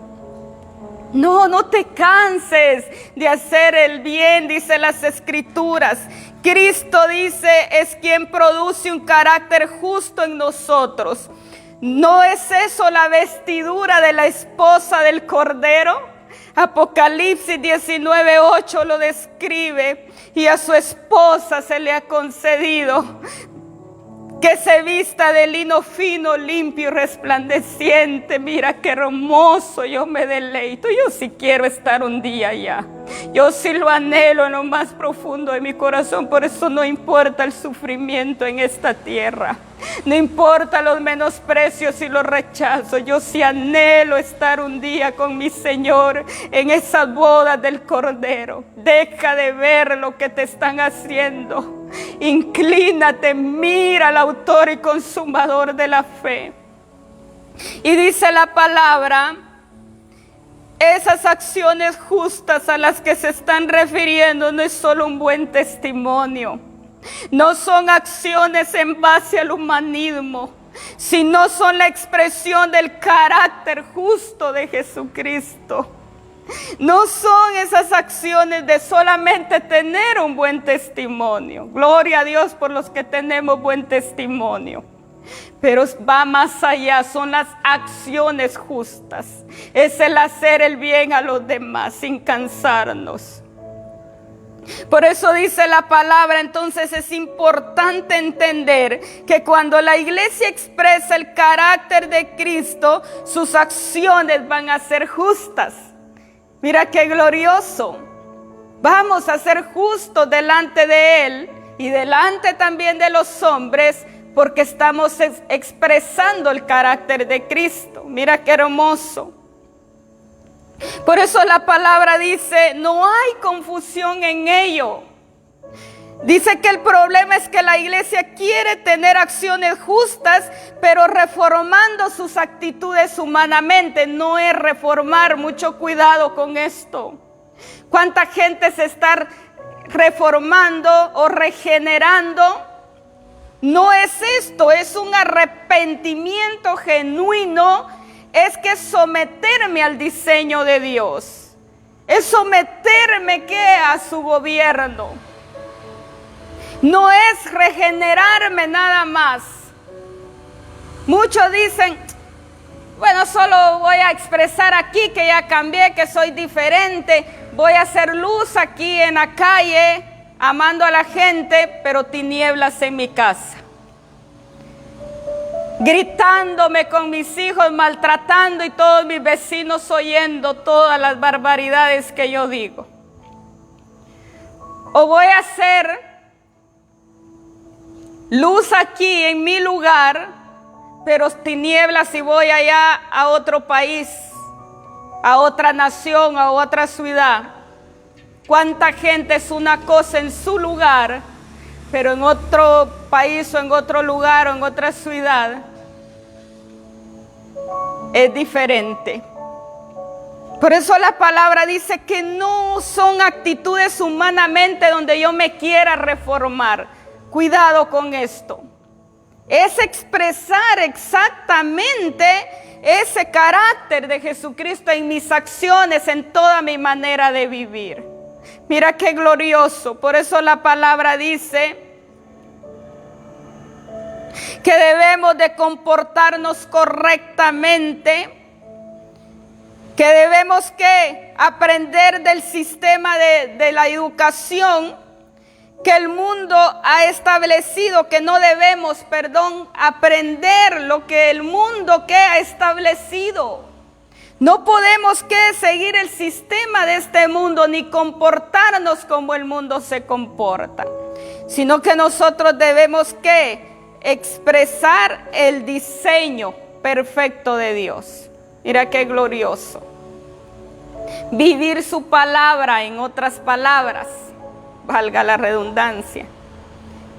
No te canses de hacer el bien, dice las Escrituras. Cristo dice, es quien produce un carácter justo en nosotros. ¿No es eso la vestidura de la esposa del Cordero? Apocalipsis 19:8 lo describe, y a su esposa se le ha concedido que se vista de lino fino, limpio y resplandeciente. Mira qué hermoso, yo me deleito. Yo sí quiero estar un día allá. Yo sí lo anhelo en lo más profundo de mi corazón. Por eso no importa el sufrimiento en esta tierra. No importa los menosprecios y los rechazos. Yo sí anhelo estar un día con mi Señor en esas bodas del Cordero. Deja de ver lo que te están haciendo. Inclínate, mira al autor y consumador de la fe. Y dice la palabra, esas acciones justas a las que se están refiriendo no es solo un buen testimonio, no son acciones en base al humanismo, sino son la expresión del carácter justo de Jesucristo. No son esas acciones de solamente tener un buen testimonio. Gloria a Dios por los que tenemos buen testimonio. Pero va más allá, son las acciones justas. Es el hacer el bien a los demás sin cansarnos. Por eso dice la palabra, entonces es importante entender que cuando la iglesia expresa el carácter de Cristo, sus acciones van a ser justas. Mira qué glorioso. Vamos a ser justos delante de Él y delante también de los hombres, porque estamos expresando el carácter de Cristo. Mira qué hermoso. Por eso la palabra dice, no hay confusión en ello. Dice que el problema es que la iglesia quiere tener acciones justas, pero reformando sus actitudes humanamente. No es reformar, mucho cuidado con esto. ¿Cuánta gente se está reformando o regenerando? No es esto, es un arrepentimiento genuino, es que someterme al diseño de Dios. Es someterme a su gobierno. No es regenerarme nada más. Muchos dicen, bueno, solo voy a expresar aquí que ya cambié, que soy diferente. Voy a hacer luz aquí en la calle, amando a la gente, pero tinieblas en mi casa. Gritándome con mis hijos, maltratando y todos mis vecinos oyendo todas las barbaridades que yo digo. O voy a hacer luz aquí en mi lugar, pero tinieblas si voy allá a otro país, a otra nación, a otra ciudad. ¿Cuánta gente es una cosa en su lugar, pero en otro país o en otro lugar o en otra ciudad es diferente? Por eso la palabra dice que no son actitudes humanamente donde yo me quiera reformar. Cuidado con esto. Es expresar exactamente ese carácter de Jesucristo en mis acciones, en toda mi manera de vivir. Mira qué glorioso. Por eso la palabra dice que debemos de comportarnos correctamente, que debemos que aprender del sistema de la educación que el mundo ha establecido, que no debemos, aprender lo que el mundo que ha establecido. No podemos que seguir el sistema de este mundo ni comportarnos como el mundo se comporta, sino que nosotros debemos que expresar el diseño perfecto de Dios. Mira qué glorioso. Vivir su palabra, en otras palabras, valga la redundancia.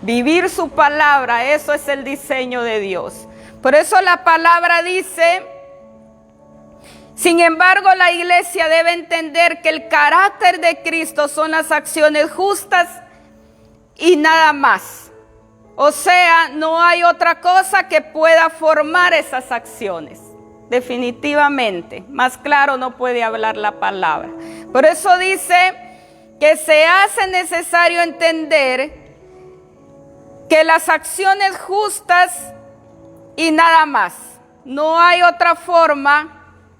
Vivir su palabra, eso es el diseño de Dios. Por eso la palabra dice, sin embargo, la iglesia debe entender que el carácter de Cristo son las acciones justas y nada más. O sea, no hay otra cosa que pueda formar esas acciones. definitivamente. Más claro no puede hablar la palabra. Por eso dice que se hace necesario entender que las acciones justas y nada más. No hay otra forma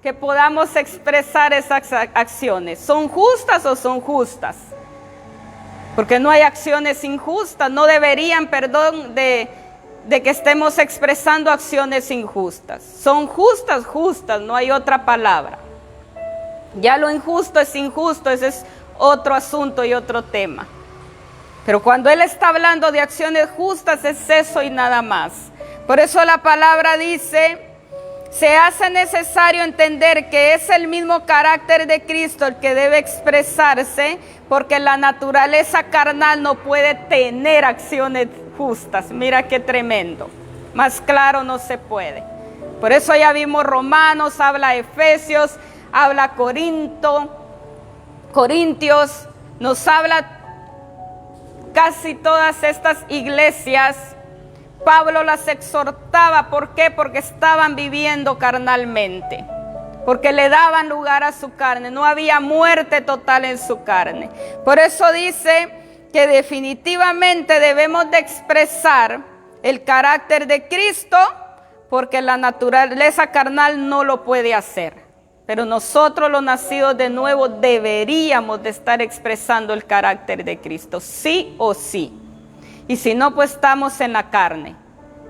que podamos expresar esas acciones. ¿Son justas o son justas? Porque no hay acciones injustas. No deberían, de que estemos expresando acciones injustas. Son justas, justas, no hay otra palabra. Ya lo injusto es injusto, ese es otro asunto y otro tema. Pero cuando Él está hablando de acciones justas es eso y nada más. Por eso la palabra dice, se hace necesario entender que es el mismo carácter de Cristo el que debe expresarse, porque la naturaleza carnal no puede tener acciones justas. Mira qué tremendo. Más claro no se puede. Por eso ya vimos Romanos, habla Efesios, habla Corintios, nos habla casi todas estas iglesias. Pablo las exhortaba, ¿por qué? Porque estaban viviendo carnalmente, porque le daban lugar a su carne, no había muerte total en su carne. Por eso dice que definitivamente debemos de expresar el carácter de Cristo, porque la naturaleza carnal no lo puede hacer. Pero nosotros los nacidos de nuevo deberíamos de estar expresando el carácter de Cristo, sí o sí. Y si no, pues estamos en la carne.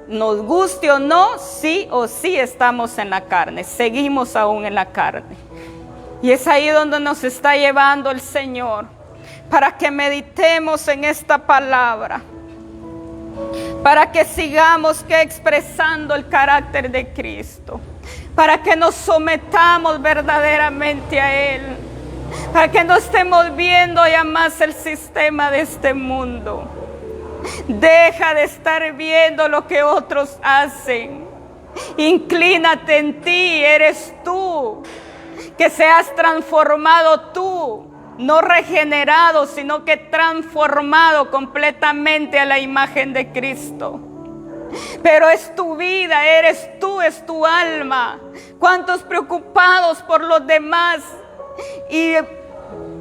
Nos guste o no, sí o sí estamos en la carne. Seguimos aún en la carne. Y es ahí donde nos está llevando el Señor, para que meditemos en esta palabra, para que sigamos expresando el carácter de Cristo, para que nos sometamos verdaderamente a Él, para que no estemos viendo ya más el sistema de este mundo. Deja de estar viendo lo que otros hacen. Inclínate en ti, eres tú, que seas transformado tú, no regenerado, sino que transformado completamente a la imagen de Cristo. Pero es tu vida, eres tú, es tu alma. ¿Cuántos preocupados por los demás y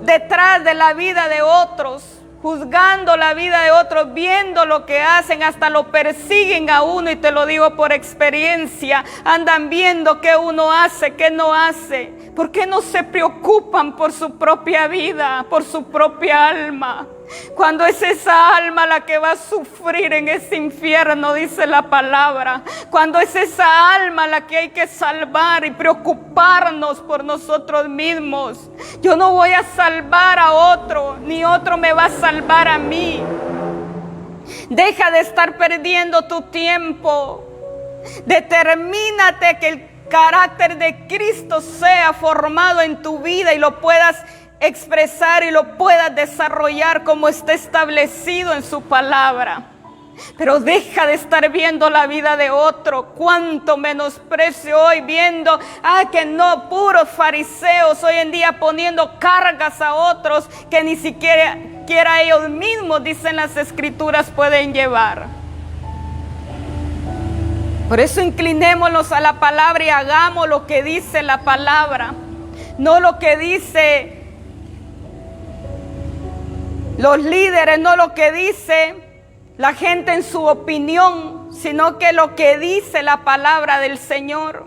detrás de la vida de otros, juzgando la vida de otros, viendo lo que hacen, hasta lo persiguen a uno? Y te lo digo por experiencia, andan viendo qué uno hace, qué no hace. ¿Por qué no se preocupan por su propia vida, por su propia alma? Cuando es esa alma la que va a sufrir en ese infierno, dice la palabra. Cuando es esa alma la que hay que salvar y preocuparnos por nosotros mismos. Yo no voy a salvar a otro, ni otro me va a salvar a mí. Deja de estar perdiendo tu tiempo. Determínate que el carácter de Cristo sea formado en tu vida y lo puedas expresar y lo puedas desarrollar como está establecido en su palabra. Pero deja de estar viendo la vida de otro. Cuánto menosprecio hoy viendo, que no, puros fariseos hoy en día poniendo cargas a otros que ni siquiera ellos mismos, dicen las escrituras, pueden llevar. Por eso inclinémonos a la palabra y hagamos lo que dice la palabra, no lo que dice los líderes, no lo que dice la gente en su opinión, sino que lo que dice la palabra del Señor.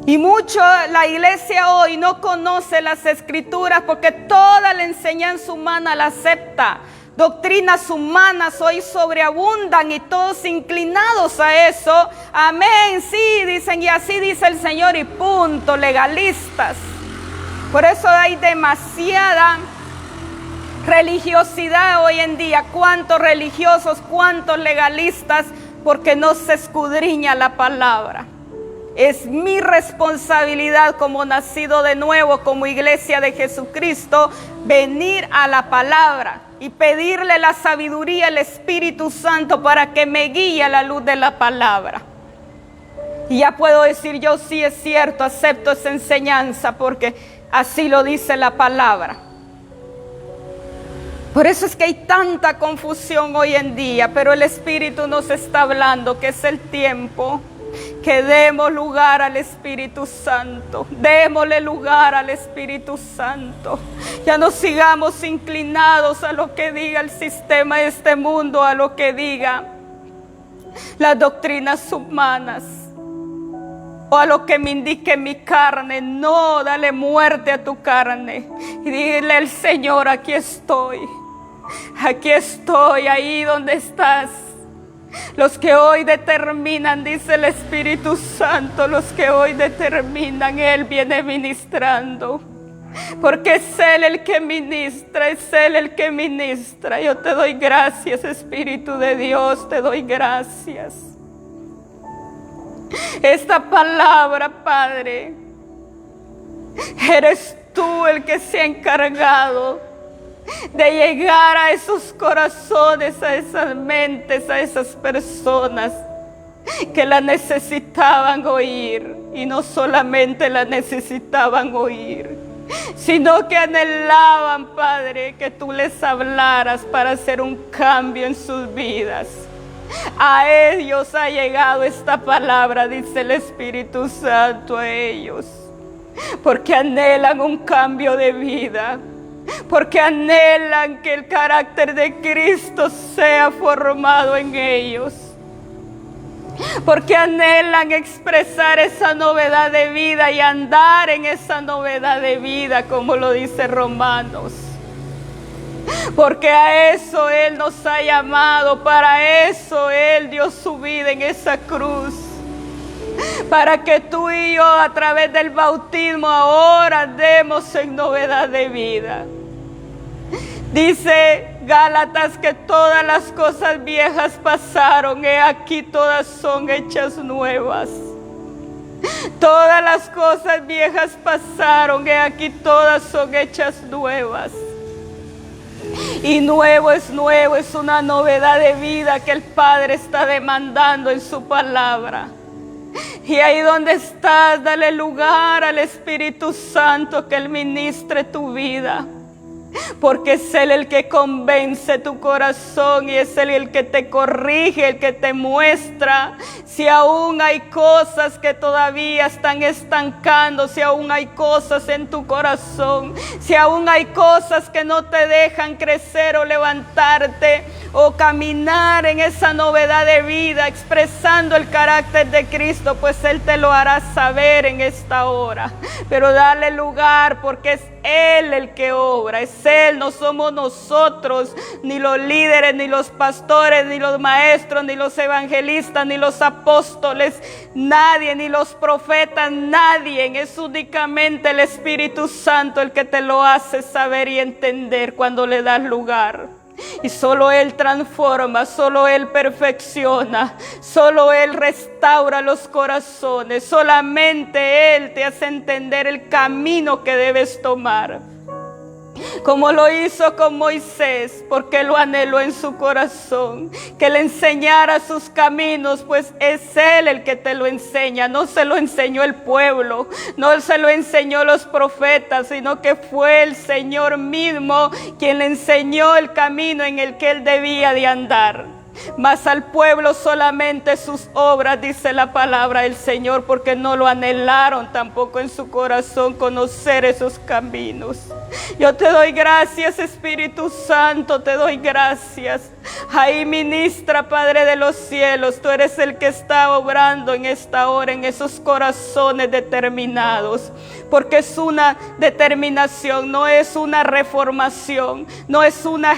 Y mucho la iglesia hoy no conoce las escrituras porque toda la enseñanza humana la acepta. Doctrinas humanas hoy sobreabundan y todos inclinados a eso. Amén, sí, dicen, y así dice el Señor y punto, legalistas. Por eso hay demasiada religiosidad hoy en día. ¿Cuántos religiosos, cuántos legalistas? Porque no se escudriña la palabra. Es mi responsabilidad como nacido de nuevo, como iglesia de Jesucristo, venir a la palabra y pedirle la sabiduría al Espíritu Santo para que me guíe a la luz de la palabra. Y ya puedo decir yo, sí es cierto, acepto esa enseñanza porque así lo dice la palabra. Por eso es que hay tanta confusión hoy en día, pero el Espíritu nos está hablando que es el tiempo Que demos lugar al Espíritu Santo. Démosle lugar al Espíritu Santo. Ya no sigamos inclinados a lo que diga el sistema de este mundo, a lo que diga las doctrinas humanas o a lo que me indique mi carne. No, dale muerte a tu carne y dile al Señor: aquí estoy ahí donde estás. Los que hoy determinan, dice el Espíritu Santo, los que hoy determinan, Él viene ministrando. Porque es Él el que ministra, es Él el que ministra. Yo te doy gracias, Espíritu de Dios, te doy gracias. Esta palabra, Padre, eres tú el que se ha encargado de llegar a esos corazones, a esas mentes, a esas personas que la necesitaban oír. Y no solamente la necesitaban oír, sino que anhelaban, Padre, que tú les hablaras para hacer un cambio en sus vidas. A ellos ha llegado esta palabra, dice el Espíritu Santo, a ellos, porque anhelan un cambio de vida, porque anhelan que el carácter de Cristo sea formado en ellos, porque anhelan expresar esa novedad de vida y andar en esa novedad de vida, como lo dice Romanos. Porque a eso Él nos ha llamado, para eso Él dio su vida en esa cruz, para que tú y yo a través del bautismo ahora andemos en novedad de vida. Dice Gálatas que todas las cosas viejas pasaron, he aquí todas son hechas nuevas. Todas las cosas viejas pasaron, he aquí todas son hechas nuevas. Y nuevo, es una novedad de vida que el Padre está demandando en su palabra. Y ahí donde estás, dale lugar al Espíritu Santo que Él ministre tu vida. Porque es Él el que convence tu corazón y es Él el que te corrige, el que te muestra si aún hay cosas que todavía están estancando, si aún hay cosas en tu corazón, si aún hay cosas que no te dejan crecer o levantarte o caminar en esa novedad de vida, expresando el carácter de Cristo, pues Él te lo hará saber en esta hora. Pero dale lugar, porque es Él el que obra, es Él, no somos nosotros, ni los líderes, ni los pastores, ni los maestros, ni los evangelistas, ni los apóstoles, nadie, ni los profetas, nadie. Es únicamente el Espíritu Santo el que te lo hace saber y entender cuando le das lugar. Y solo Él transforma, solo Él perfecciona, solo Él restaura los corazones, solamente Él te hace entender el camino que debes tomar. Como lo hizo con Moisés, porque lo anheló en su corazón, que le enseñara sus caminos, pues es Él el que te lo enseña. No se lo enseñó el pueblo, no se lo enseñó los profetas, sino que fue el Señor mismo quien le enseñó el camino en el que Él debía de andar. Mas al pueblo solamente sus obras, dice la palabra del Señor, porque no lo anhelaron tampoco en su corazón conocer esos caminos. Yo te doy gracias, Espíritu Santo, te doy gracias. Ahí ministra, Padre de los cielos, tú eres el que está obrando en esta hora en esos corazones determinados, porque es una determinación, no es una reformación, no es una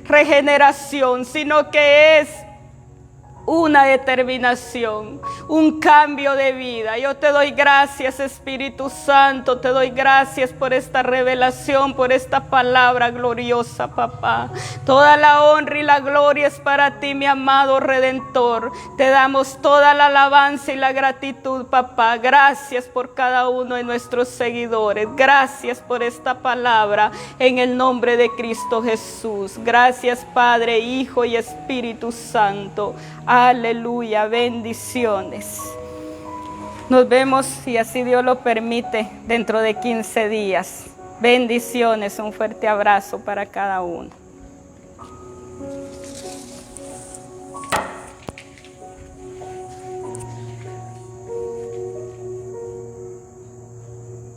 regeneración, sino que es una determinación, un cambio de vida. Yo te doy gracias, Espíritu Santo, te doy gracias por esta revelación, por esta palabra gloriosa, papá. Toda la honra y la gloria es para ti, mi amado Redentor. Te damos toda la alabanza y la gratitud, papá. Gracias por cada uno de nuestros seguidores. Gracias por esta palabra en el nombre de Cristo Jesús. Gracias, Padre, Hijo y Espíritu Santo. Aleluya, bendiciones. Nos vemos, si así Dios lo permite, dentro de 15 días. Bendiciones, un fuerte abrazo para cada uno.